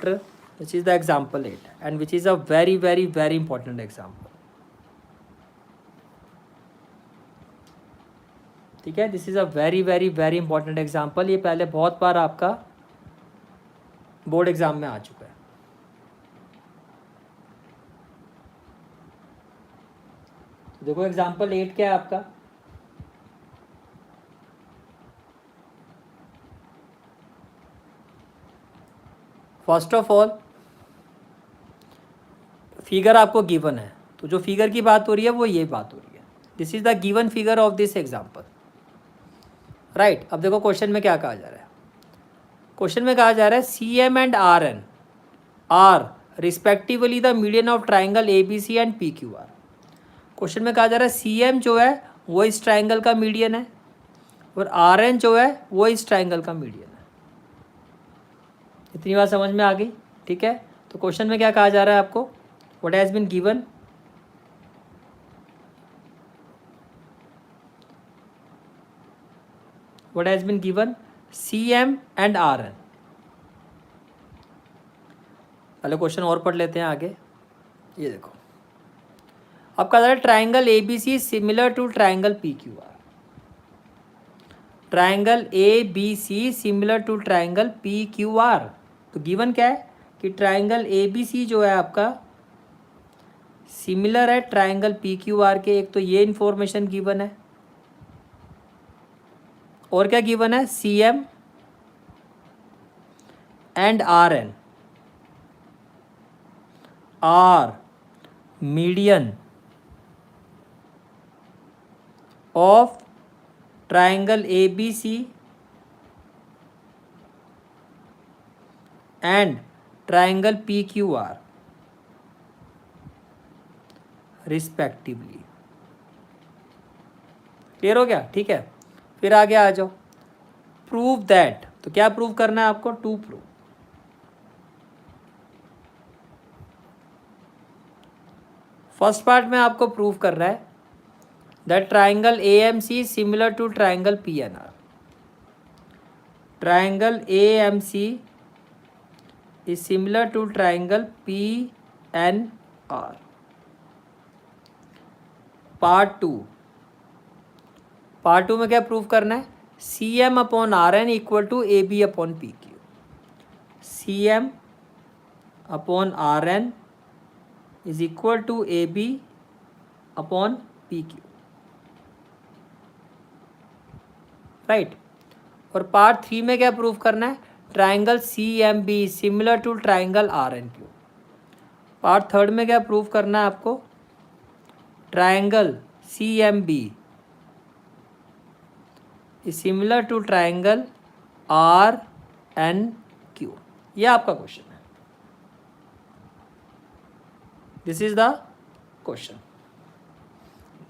chapter, which is the example 8, and which is a very very very important example. ठीक है, this is a very very very important example. ये पहले बहुत बार आपका board exam में आ चुका है. देखो एग्जाम्पल 8 क्या है आपका. फर्स्ट ऑफ ऑल फिगर आपको गिवन है, तो जो फिगर की बात हो रही है वो ये बात हो रही है. This is the given figure of this example. Right. अब देखो क्वेश्चन में क्या कहा जा रहा है. क्वेश्चन में कहा जा रहा है C M and R N are respectively the median of triangle A B C and P Q R. Question में कहा जा रहा है सी एम जो है वो इस ट्राइंगल का मीडियन है और आर एन जो है वो इस ट्राइंगल का मीडियन है. इतनी बात समझ में आ गई. ठीक है. तो क्वेश्चन में क्या कहा जा रहा है आपको. What has been given. What has been given? CM and RN. पहले क्वेश्चन और पढ़ लेते हैं आगे. ये देखो अब कहा जा रहा है triangle A B C similar to triangle P Q R. Triangle A B C similar to triangle P Q R. तो गिवन क्या है कि ट्राइंगल ए बी सी जो है आपका सिमिलर है ट्राइंगल पी क्यू आर के. एक तो ये इंफॉर्मेशन गिवन है और क्या गिवन है C M and R N R median of triangle A B C and triangle P Q R respectively. Clear हो गया. ठीक है. फिर आगे आ जाओ. Prove that. तो क्या प्रूव करना है आपको. To prove. फर्स्ट पार्ट में आपको प्रूव कर रहा है that triangle A M C similar to triangle P N R. Triangle A M C is similar to triangle P N R. Part two में क्या प्रूव करना है. C M upon R N equal to A B upon P Q. C M upon R N is equal to A B upon P Q. Right. और part 3 में क्या prove करना है. Triangle C M B similar to triangle R N Q. Part 3 में क्या prove करना है आपको. Triangle C M B is similar to triangle R N Q. ये आपका क्वेश्चन है. This is the question.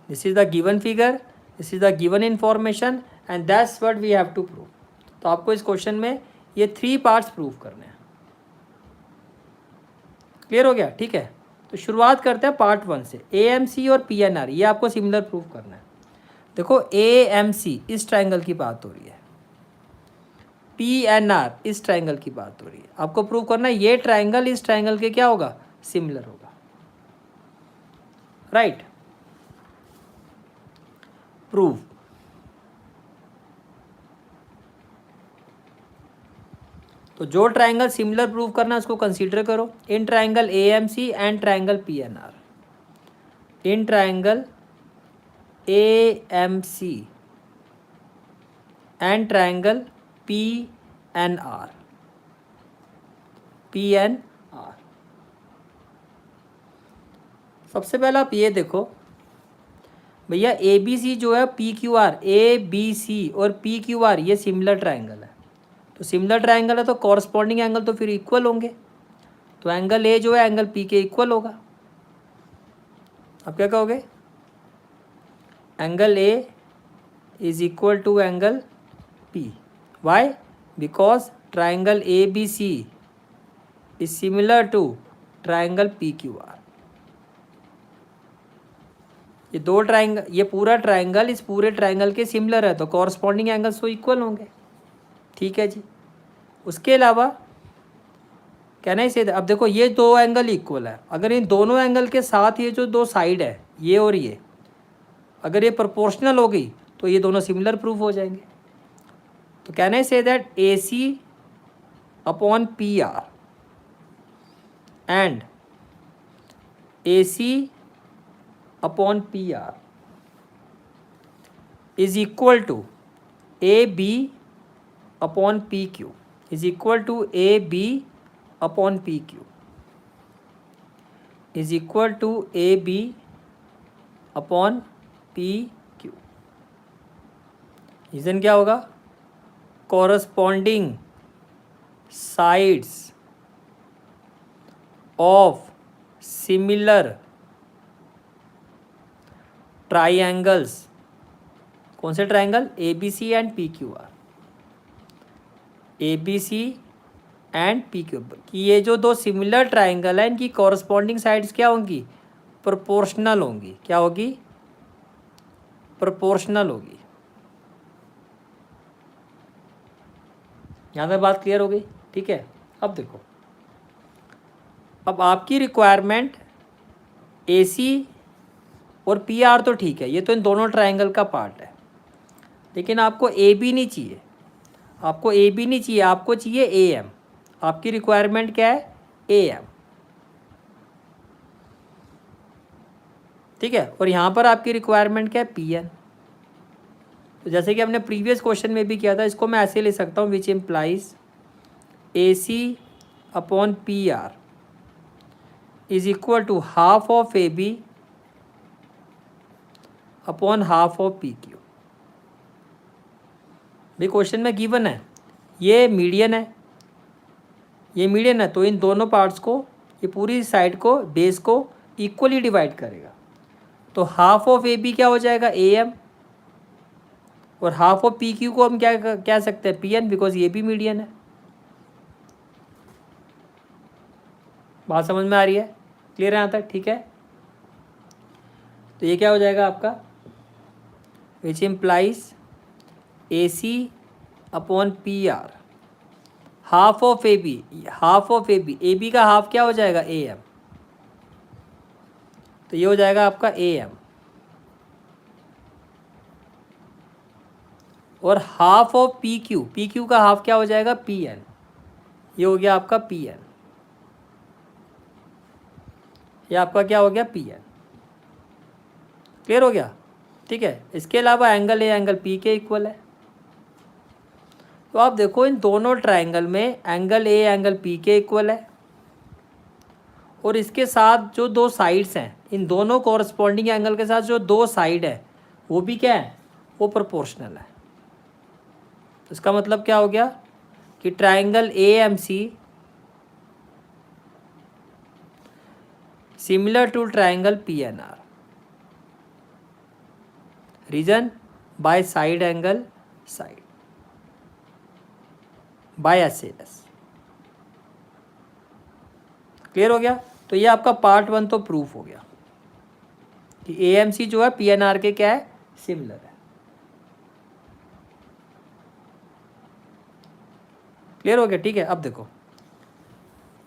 This is the given figure. This is the given information and that's what we have to prove. तो आपको इस question में ये 3 parts prove करने हैं. क्लियर हो गया. ठीक है. तो शुरुआत करते हैं पार्ट 1 से. ए एम सी और पी एन आर ये आपको सिमिलर प्रूव करना है. देखो ए एम सी इस ट्राइंगल की बात हो रही है. पी एन आर इस ट्राइंगल की बात हो रही है. आपको प्रूव करना है ये ट्राइंगल इस ट्राइंगल के क्या होगा सिमिलर होगा. राइट. प्रूव. तो जो ट्राइंगल सिमिलर प्रूव करना है उसको कंसीडर करो. In triangle A M C and triangle P N R. In triangle A M C and triangle P N R. P N R. सबसे पहले आप ये देखो भैया ए बी सी जो है P Q R. A B C और P Q R ये सिमिलर ट्राइंगल है. तो सिमिलर ट्राइंगल है तो कॉरस्पॉन्डिंग एंगल तो फिर इक्वल होंगे. तो एंगल ए जो है एंगल पी के इक्वल होगा. अब क्या कहोगे. Angle A is equal to angle P. Why. Because triangle A B C is similar to triangle P Q R. ये दो ट्राइंगल ये पूरा ट्राइंगल इस पूरे ट्राइंगल के सिमिलर है तो कॉरस्पॉन्डिंग एंगल्स तो इक्वल होंगे. ठीक है जी. उसके अलावा कहना ही सीधा। अब देखो ये दो एंगल इक्वल है, अगर इन दोनों एंगल के साथ ये जो दो साइड है ये और ये, अगर ये प्रोपोर्शनल हो गई तो ये दोनों सिमिलर प्रूफ हो जाएंगे। तो कहना ही से that A C upon P R and A C upon P R is equal to A B upon P Q, is equal to A B upon P Q, is equal to A B upon P Q. Reason क्या होगा? Corresponding sides of similar triangles. कौन से triangle? A B C and P Q R, A B C and P Q. कि ये जो दो similar triangle है इनकी कॉरस्पॉन्डिंग साइड्स क्या होंगी? प्रोपोर्शनल होंगी। क्या होगी? प्रोपोर्शनल होगी। यहाँ तक बात क्लियर हो गई? ठीक है। अब देखो, अब आपकी रिक्वायरमेंट ए सी और पी आर तो ठीक है, ये तो इन दोनों ट्राइंगल का पार्ट है, लेकिन आपको ए बी नहीं चाहिए, आपको ए बी नहीं चाहिए, आपको चाहिए ए एम। आपकी रिक्वायरमेंट क्या है? A M. ठीक है। और यहाँ पर आपकी रिक्वायरमेंट क्या है? P N. तो जैसे कि हमने प्रीवियस क्वेश्चन में भी किया था, इसको मैं ऐसे ले सकता हूँ, which implies A C upon P R is equal to half of A B upon half of P Q. भाई क्वेश्चन में गिवन है, ये मीडियन है, ये मीडियन है, तो इन दोनों पार्ट्स को, ये पूरी साइड को, बेस को इक्वली डिवाइड करेगा। तो हाफ ऑफ ए बी क्या हो जाएगा? A M. और हाफ ऑफ पी क्यू को हम क्या कह सकते हैं? पी एन, बिकॉज ये भी मीडियन है। बात समझ में आ रही है? क्लियर है यहाँ तक? ठीक है। तो ये क्या हो जाएगा आपका? Which implies A C upon P R half of A B, half of A B का हाफ क्या हो जाएगा? A M. तो ये हो जाएगा आपका ए एम। और हाफ ऑफ पी क्यू का हाफ क्या हो जाएगा? P N. ये हो गया आपका पी एन। ये आपका क्या हो गया? P N. क्लियर हो गया? ठीक है। इसके अलावा एंगल ए एंगल पी के इक्वल है। तो आप देखो इन दोनों ट्राइंगल में एंगल ए एंगल पी के इक्वल है, और इसके साथ जो दो साइड्स हैं, इन दोनों कॉरस्पॉन्डिंग एंगल के साथ जो दो साइड है वो भी क्या है? वो प्रोपोर्शनल है। तो इसका मतलब क्या हो गया कि triangle A M C similar to triangle P N R. Reason? By side angle side, by S A S. Clear हो गया? तो ये आपका पार्ट 1 तो प्रूफ हो गया कि ए एम सी जो है पी एन आर के क्या है? सिमिलर है। क्लियर हो गया? ठीक है। अब देखो,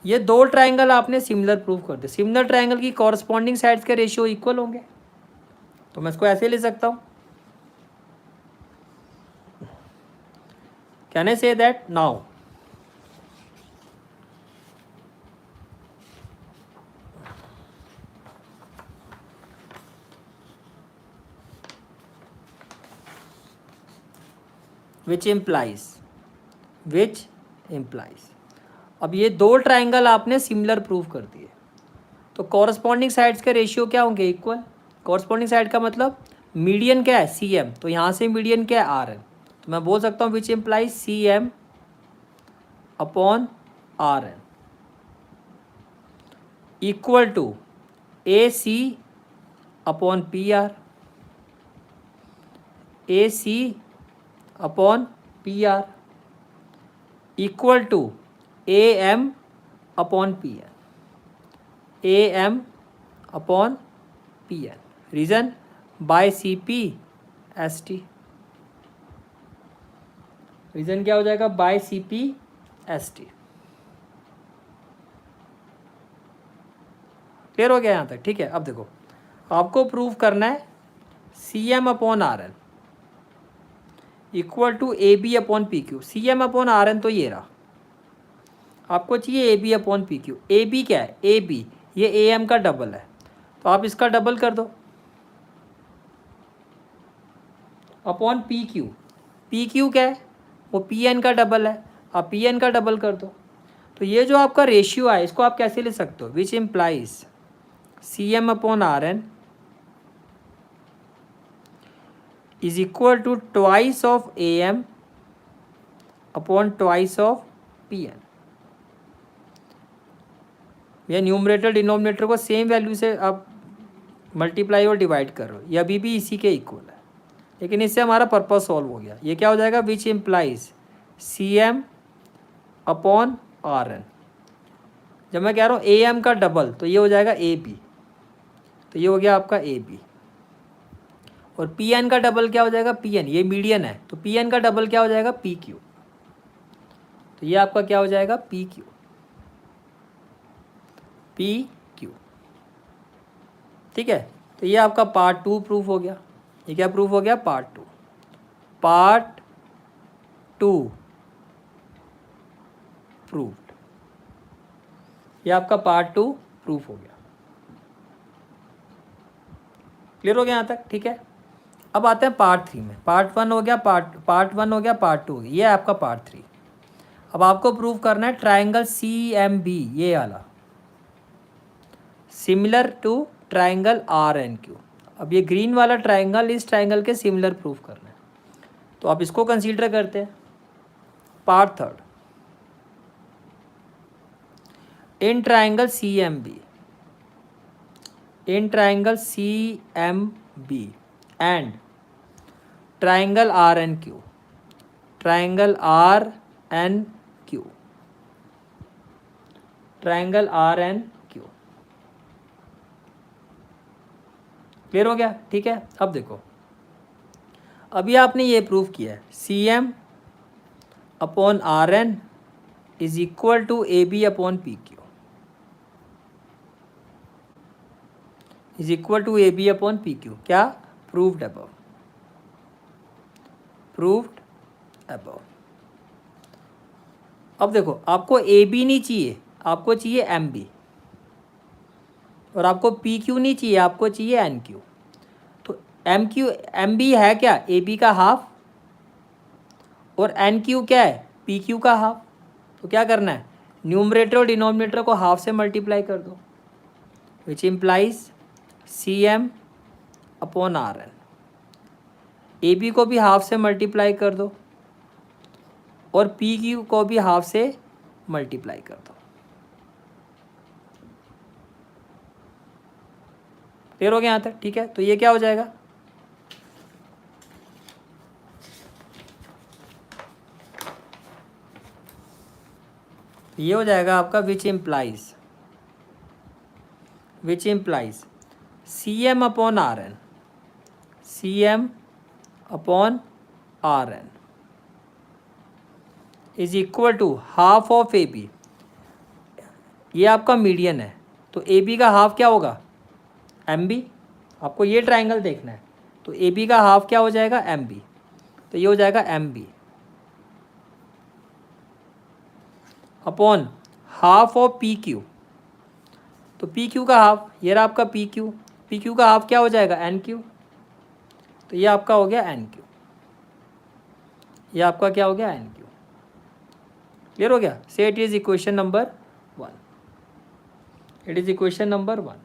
ये दो ट्राइंगल आपने सिमिलर प्रूफ कर दिया। सिमिलर ट्राइंगल की कॉरस्पॉन्डिंग साइड्स के रेशियो इक्वल होंगे, तो मैं इसको ऐसे ले सकता हूँ। Can I say that now which implies अब ये दो ट्राइंगल आपने सिमिलर प्रूफ कर दिए, तो कॉरस्पॉन्डिंग साइड्स के रेशियो क्या होंगे? इक्वल। कॉरस्पॉन्डिंग साइड का मतलब मीडियन क्या है? C M. तो यहाँ से मीडियन क्या है? R N. तो मैं बोल सकता हूँ which implies C M upon R N equal to A C upon P R, A C upon P R equal to A M upon P N, A M upon P N. Reason? By C P S T. Reason क्या हो जाएगा? By C P S T. Clear हो गया यहाँ तक? ठीक है। अब देखो आपको प्रूव करना है C M upon R N equal to A B upon P Q. C M upon R N तो ये रहा, आपको चाहिए A B upon P Q. A B क्या है? ए बी ये ए एम का डबल है, तो आप इसका डबल कर दो upon P Q. P Q क्या है? वो पी एन का डबल है, आप पी एन का डबल कर दो। तो ये जो आपका रेशियो है इसको आप कैसे ले सकते हो? Which implies C M upon R N is equal to twice of A M upon twice of P N. या न्यूमरेटर डिनोमिनेटर को सेम वैल्यू से आप मल्टीप्लाई और डिवाइड कर रहे हो, ये अभी भी इसी के इक्वल है, लेकिन इससे हमारा पर्पस सॉल्व हो गया। ये क्या हो जाएगा? Which implies C M upon R N. जब मैं कह रहा हूँ ए एम का डबल तो ये हो जाएगा ए बी, तो ये हो गया आपका ए बी। और पी एन का डबल क्या हो जाएगा? पी एन, ये मीडियन है, तो पी एन का डबल क्या हो जाएगा? P Q. तो ये आपका क्या हो जाएगा? P Q, P Q. ठीक है, तो ये आपका पार्ट 2 प्रूफ हो गया। ये क्या प्रूफ हो गया? पार्ट 2। Part 2 proofed. ये आपका पार्ट 2 प्रूफ हो गया। क्लियर हो गया यहाँ तक? ठीक है, अब आते हैं पार्ट 3 में। पार्ट 1 हो गया, पार्ट 1 हो गया, पार्ट 2 हो गया, ये है आपका पार्ट 3। अब आपको प्रूव करना है ट्राइंगल सी एम बी, ये वाला similar to triangle R N Q. अब ये ग्रीन वाला ट्राइंगल इस ट्राइंगल के सिमिलर प्रूफ करना है, तो आप इसको कंसीडर करते हैं। Part 3, in triangle C M B, in triangle C M B and triangle R N Q, triangle R N Q, triangle R N Q. Clear हो गया? ठीक है, अब देखो अभी आपने ये प्रूव किया है C M upon R N is equal to A B upon P Q, is equal to A B upon P Q. क्या? Proved above, proved above. अब देखो आपको ए बी नहीं चाहिए, आपको चाहिए एम बी, और आपको पी क्यू नहीं चाहिए, आपको चाहिए एन क्यू। तो एम क्यू एम बी है क्या? ए बी का हाफ, और एन क्यू क्या है? पी क्यू का हाफ। तो क्या करना है? न्यूमरेटर और डिनोमिनेटर को हाफ से मल्टीप्लाई कर दो, which implies C M upon R N. A B को भी हाफ से मल्टीप्लाई कर दो और पी क्यू को भी हाफ से मल्टीप्लाई कर दो। क्लियर हो गया यहाँ तक? ठीक है, तो ये क्या हो जाएगा? ये हो जाएगा आपका which implies C M upon R N, C M upon R N is equal to half of A B. ये आपका मीडियन है, तो ए बी का हाफ क्या होगा? M B. आपको ये ट्राइंगल देखना है, तो ए बी का हाफ क्या हो जाएगा? M B. तो ये हो जाएगा M B upon half of P Q. तो पी क्यू का हाफ, ये रहा आपका पी क्यू, पी क्यू का हाफ क्या हो जाएगा? N Q. तो ये आपका हो गया एन क्यू, ये आपका क्या हो गया? N Q. क्लियर हो गया? से it is equation number 1, it is equation number 1।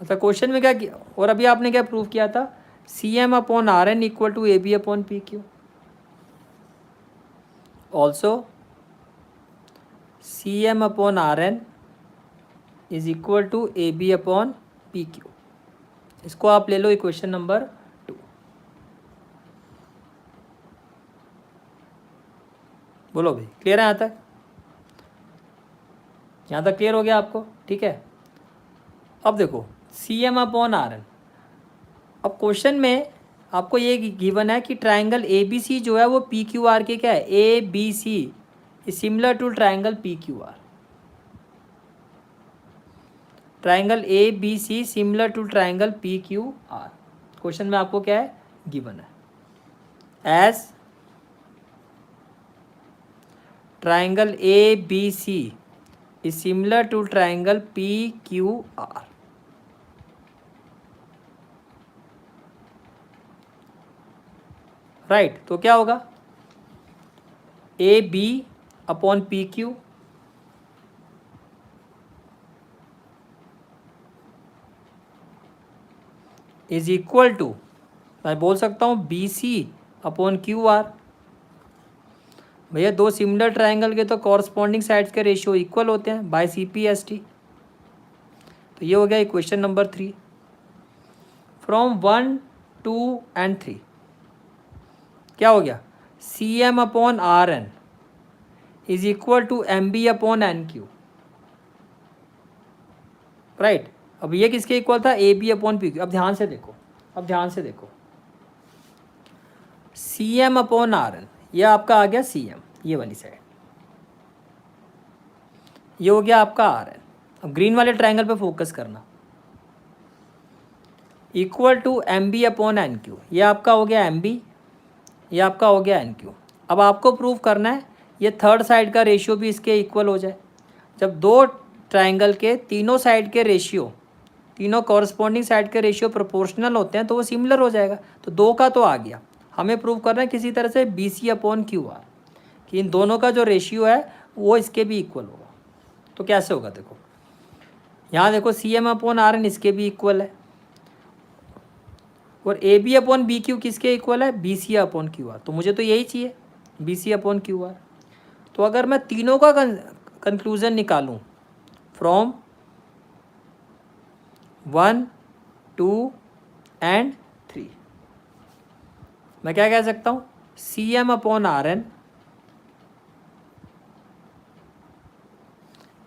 अच्छा, क्वेश्चन में क्या किया? और अभी आपने क्या प्रूव किया था? C M upon R N equal to A B upon P Q. Also C M upon R N is equal to A B upon P Q. इसको आप ले लो इक्वेशन नंबर 2। बोलो भाई, क्लियर है यहाँ तक? यहाँ तक क्लियर हो गया आपको? ठीक है, अब देखो C M upon R N. अब क्वेश्चन में आपको ये गिवन है कि ट्राइंगल ए बी सी जो है वो पी क्यू आर के क्या है? A B C is similar to triangle P Q R. Triangle A B C similar to triangle P Q R. Question में आपको क्या है गिवन है, as triangle A B C is similar to triangle P Q R. Right, तो क्या होगा, A B upon P Q is equal to, मैं बोल सकता हूँ B C upon Q R. भैया दो सिमिलर ट्राइंगल के तो कॉरस्पॉन्डिंग साइड्स के रेशियो इक्वल होते हैं by C P S T. तो ये हो गया इक्वेशन नंबर 3। फ्रॉम 1 2 एंड 3 क्या हो गया, C M upon R N is equal to M B upon N Q. Right, अब ये किसके इक्वल था, A B upon P Q. अब ध्यान से देखो, अब ध्यान से देखो, C M upon R N, ये आपका आ गया सी एम, ये वाली साइड, ये हो गया आपका आर एन। अब ग्रीन वाले ट्राइंगल पे फोकस करना, equal to M B upon N Q, ये आपका हो गया एम बी, ये आपका हो गया एन क्यू। अब आपको प्रूव करना है ये थर्ड साइड का रेशियो भी इसके इक्वल हो जाए। जब दो ट्राइंगल के तीनों साइड के रेशियो, तीनों कॉरस्पॉन्डिंग साइड के रेशियो प्रोपोर्शनल होते हैं तो वो सिमिलर हो जाएगा। तो दो का तो आ गया, हमें प्रूव करना है किसी तरह से B C upon Q R, कि इन दोनों का जो रेशियो है वो इसके भी इक्वल होगा। तो कैसे होगा, देखो यहाँ देखो C M upon R N इसके भी इक्वल है, और A B upon B Q किसके इक्वल है, B C upon Q R. तो मुझे तो यही चाहिए, B C upon Q R. तो अगर मैं तीनों का कंक्लूजन निकालूं फ्रॉम 1 2 एंड 3, मैं क्या कह सकता हूँ, C M upon R N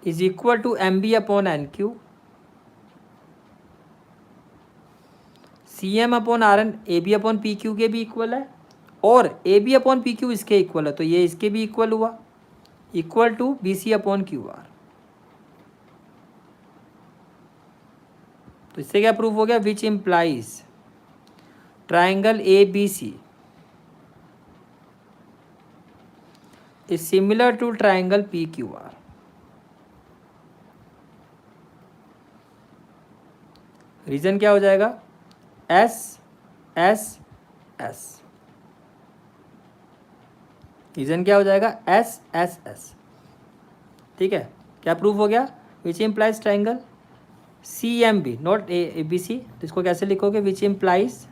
is equal to M B upon N Q. C M upon R N A B upon P Q के भी इक्वल है, और A B upon P Q इसके इक्वल है, तो ये इसके भी इक्वल हुआ, equal to B C upon Q R. तो इससे क्या प्रूफ हो गया, which implies triangle A B C is similar to triangle P Q are. Reason क्या हो जाएगा, एस एस एस, रीजन क्या हो जाएगा, एस एस एस। ठीक है, क्या प्रूफ हो गया, which implies triangle C M B not A B C. तो इसको कैसे लिखोगे, विच इम्प्लाइज,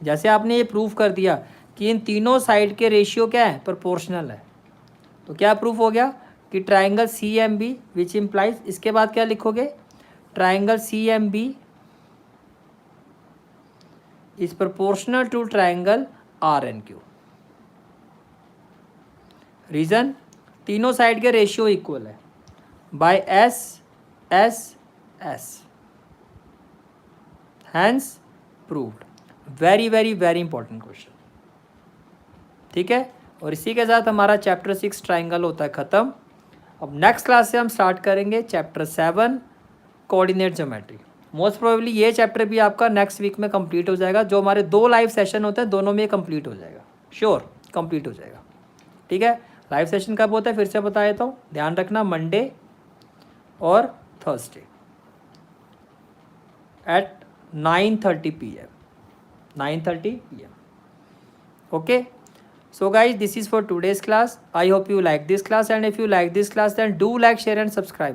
जैसे आपने ये प्रूफ कर दिया कि इन तीनों साइड के रेशियो क्या है, प्रोपोर्शनल है, तो क्या प्रूफ हो गया कि triangle C M B which implies, इसके बाद क्या लिखोगे, triangle C M B is proportional to triangle R N Q. Reason, तीनों साइड के रेशियो इक्वल है by S S S, hence proved. Very very very important question. ठीक है, और इसी के साथ हमारा चैप्टर 6 ट्राइंगल होता है ख़त्म। अब नेक्स्ट क्लास से हम स्टार्ट करेंगे chapter 7 coordinate geometry. Most probably ये चैप्टर भी आपका नेक्स्ट वीक में कंप्लीट हो जाएगा। जो हमारे 2 लाइव सेशन होते हैं दोनों में कंप्लीट हो जाएगा, श्योर कंप्लीट हो जाएगा। ठीक है, लाइव सेशन कब होता है फिर से बता देता हूँ, ध्यान रखना, मंडे और Thursday at 9:30 PM 9:30 PM. Okay, so guys, this is for today's class. I hope you like this class, and if you like this class then do like, share and subscribe.